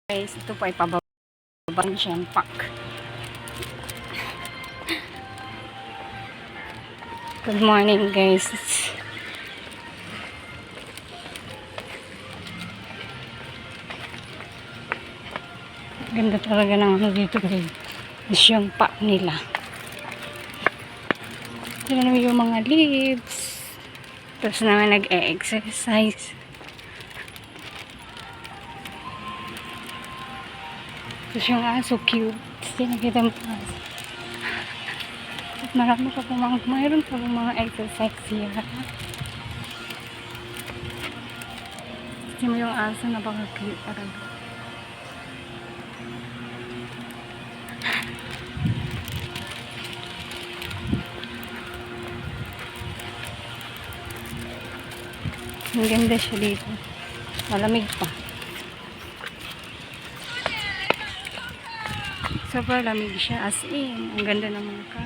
Guys, ito po ay pababang Shen Park. Good morning guys. Ganda talaga ng ano dito guys. Shen Park nila. Tignan mo yung mga leaves. Tapos naman nag-e-exercise. Tapos yung aso cute. Kasi nakita mo pa. At marami pa pong mayroon pa pong mga exercise here. Kasi mo yung aso napaka-cute talaga. Ang ganda siya dito. Malamig pa. Sobrang lamig siya as in. Ang ganda ng mga